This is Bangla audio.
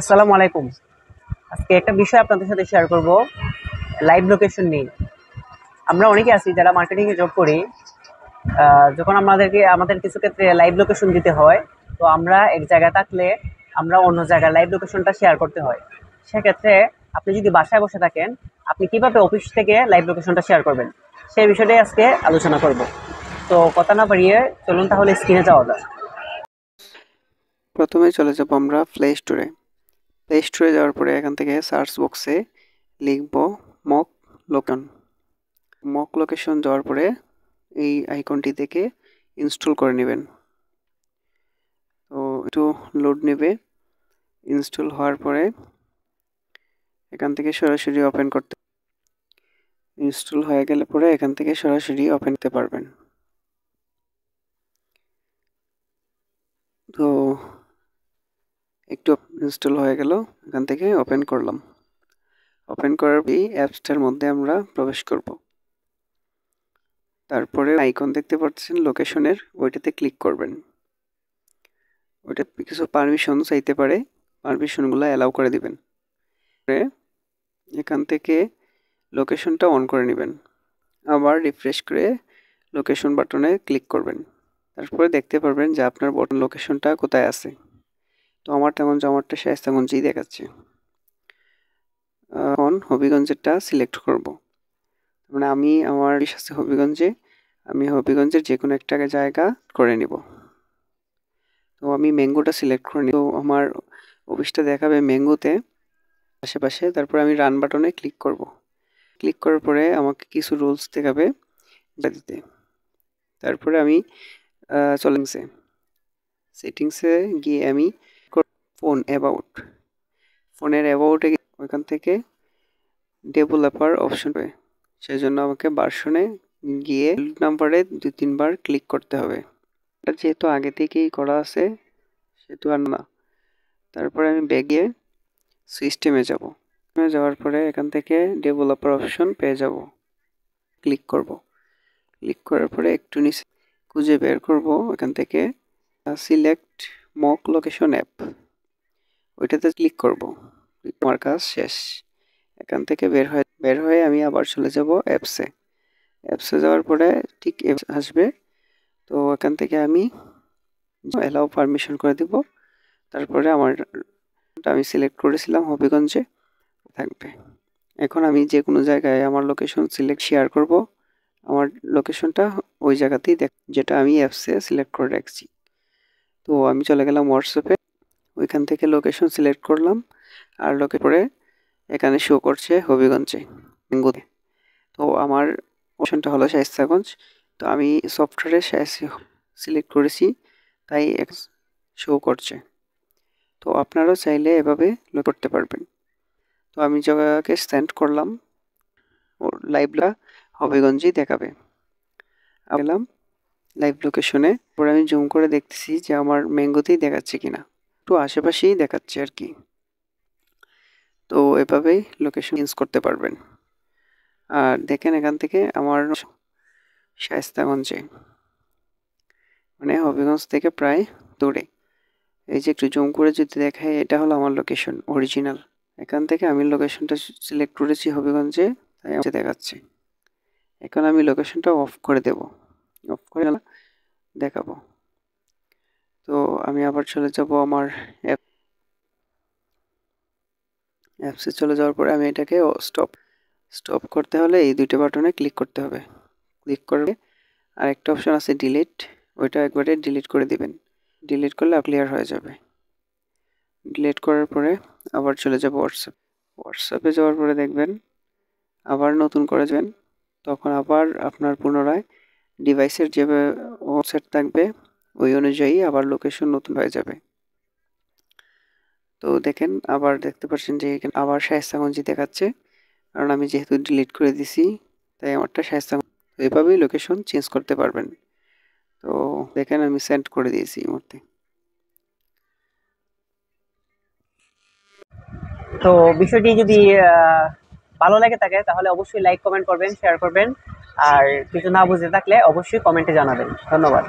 আসসালামু আলাইকুম। আজকে একটা বিষয় আপনাদের সাথে শেয়ার করব, লাইভ লোকেশন নিয়ে। আমরা অনেকে আছি যারা মার্কেটিংয়ে জব করি। যখন আমাদের কিছু ক্ষেত্রে লাইভ লোকেশন দিতে হয়, তো আমরা এক জায়গায় থাকলে আমরা অন্য জায়গায় লাইভ লোকেশনটা শেয়ার করতে হয়। সেক্ষেত্রে আপনি যদি বাসায় বসে থাকেন, আপনি কিভাবে অফিস থেকে লাইভ লোকেশনটা শেয়ার করবেন, সেই বিষয়টাই আজকে আলোচনা করব। তো কথা না বাড়িয়ে চলুন তাহলে স্ক্রিনে যাওয়া যাক। প্রথমে চলে যাব আমরা প্লে স্টোরে যাওয়ার পরে এখান থেকে সার্চ বক্সে লিখব মক লোকেশন। মক লোকেশন যাওয়ার পরে এই আইকনটি থেকে ইনস্টল করে নেবেন। তো একটু লোড নেবে। ইনস্টল হওয়ার পরে এখান থেকে সরাসরি ওপেন করতে, ইনস্টল হয়ে গেলে পরে এখান থেকে সরাসরি ওপেন করতে পারবেন। তো একটু ইনস্টল হয়ে গেল, এখান থেকে ওপেন করলাম। ওপেন করার এই অ্যাপসটার মধ্যে আমরা প্রবেশ করব। তারপরে আইকন দেখতে পাচ্ছেন লোকেশনের, ওইটাতে ক্লিক করবেন। ওইটা কিছু পারমিশন চাইতে পারে, পারমিশনগুলো অ্যালাউ করে দিবেন। এখান থেকে লোকেশনটা অন করে নেবেন। আবার রিফ্রেশ করে লোকেশন বাটনে ক্লিক করবেন। তারপরে দেখতে পারবেন যে আপনার বর্তমান লোকেশনটা কোথায় আছে। তো আমারটা শায়েস্তাগঞ্জেই দেখাচ্ছে। এখন হবিগঞ্জেরটা সিলেক্ট করব। মানে আমি আমার আছে হবিগঞ্জে, আমি হবিগঞ্জের যে কোনো একটা জায়গা করে নিব। তো আমি ম্যাঙ্গোটা সিলেক্ট করে নিব। তো আমার অফিসটা দেখাবে ম্যাঙ্গোতে আশেপাশে। তারপর আমি রান বাটনে ক্লিক করব। ক্লিক করার পরে আমাকে কিছু রুলস দেখাবে দিতে। তারপরে আমি সেটিংসে গিয়ে আমি ফোনের অ্যাবাউটে ওইখান থেকে ডেভেলপার অপশন পাবে। সেই জন্য আমাকে ভার্সনে গিয়ে নাম্বারে 2-3 বার ক্লিক করতে হবে। এটা যেহেতু আগে থেকেই করা আছে সেহেতু আর না। তারপরে আমি গিয়ে সিস্টেমে যাব। যাওয়ার পরে এখান থেকে ডেভেলপার অপশন পেয়ে যাব। ক্লিক করব। ক্লিক করার পরে একটু নিচে খুঁজে বের করব এখান থেকে সিলেক্ট মক লোকেশন অ্যাপ, ওইটাতে ক্লিক করব। আমার কাজ শেষ। এখান থেকে বের হয়ে আমি আবার চলে যাব অ্যাপসে যাওয়ার পরে ঠিক আসবে। তো এখান থেকে আমি অ্যালাউ পারমিশন করে দিব। তারপরে আমি সিলেক্ট করেছিলাম হবিগঞ্জে থাকবে। এখন আমি যে কোনো জায়গায় আমার লোকেশন শেয়ার করব, আমার লোকেশনটা ওই জায়গাতেই যেটা আমি অ্যাপসে সিলেক্ট করে রাখছি। তো আমি চলে গেলাম হোয়াটসঅ্যাপে, ওইখান থেকে লোকেশন সিলেক্ট করলাম। আর পরে এখানে শো করছে হবিগঞ্জে ম্যাঙ্গোতে। তো আমার অপশনটা হলো শায়েস্তাগঞ্জ। তো আমি সফটওয়্যারে সিলেক্ট করেছি, তাই শো করছে। তো আপনারাও চাইলে এভাবে করতে পারবেন। তো আমি জায়গাকে সেন্ড করলাম, ওর লাইভটা হবিগঞ্জেই দেখাবে। গেলাম লাইভ লোকেশনে, পরে আমি জুম করে দেখতেছি যে আমার ম্যাঙ্গোতেই দেখাচ্ছে কিনা, একটু আশেপাশেই দেখাচ্ছে আর কি। তো এভাবেই লোকেশন চেঞ্জ করতে পারবেন। আর দেখেন এখান থেকে আমার শায়েস্তাগঞ্জে, মানে হবিগঞ্জ থেকে প্রায় দূরে। এই যে একটু জুম করে যদি দেখায়, এটা হলো আমার লোকেশন অরিজিনাল। এখান থেকে আমি লোকেশনটা সিলেক্ট করেছি হবিগঞ্জে, তাই আমাকে দেখাচ্ছে। এখন আমি লোকেশনটা অফ করে দেব, অফ করে দেখাবো। তো আমি আবার চলে যাব আমার অ্যাপসে চলে যাওয়ার পরে আমি এটাকে স্টপ করতে হলে এই দুইটা বাটনে ক্লিক করতে হবে। ক্লিক করলে আরেকটা অপশন আছে ডিলিট, ওইটা একবারে ডিলিট করে দিবেন। ডিলিট করলে ক্লিয়ার হয়ে যাবে। ডিলিট করার পরে আবার চলে যাব হোয়াটসঅ্যাপে যাওয়ার পরে দেখবেন আবার নতুন করে যাবেন। তখন আবার আপনার পুনরায় ডিভাইসের যে ওয়েবসাইট থাকবে ওই অনুযায়ী আবার লোকেশন নতুন হয়ে যাবে। তো দেখেন আবার দেখতে পাচ্ছেন যে এখানে আবার শায়েস্তাগঞ্জই দেখাচ্ছে, কারণ আমি যেহেতু ডিলিট করে দিছি তাই আমারটা শায়েস্তাগঞ্জ। এভাবেই লোকেশন চেঞ্জ করতে পারবেন। তো দেখেন আমি সেন্ড করে দিয়েছি এই মুহূর্তে। তো বিষয়টি যদি ভালো লাগে থাকে তাহলে অবশ্যই লাইক কমেন্ট করবেন, শেয়ার করবেন। আর কিছু না বুঝে থাকলে অবশ্যই কমেন্টে জানাবেন। ধন্যবাদ।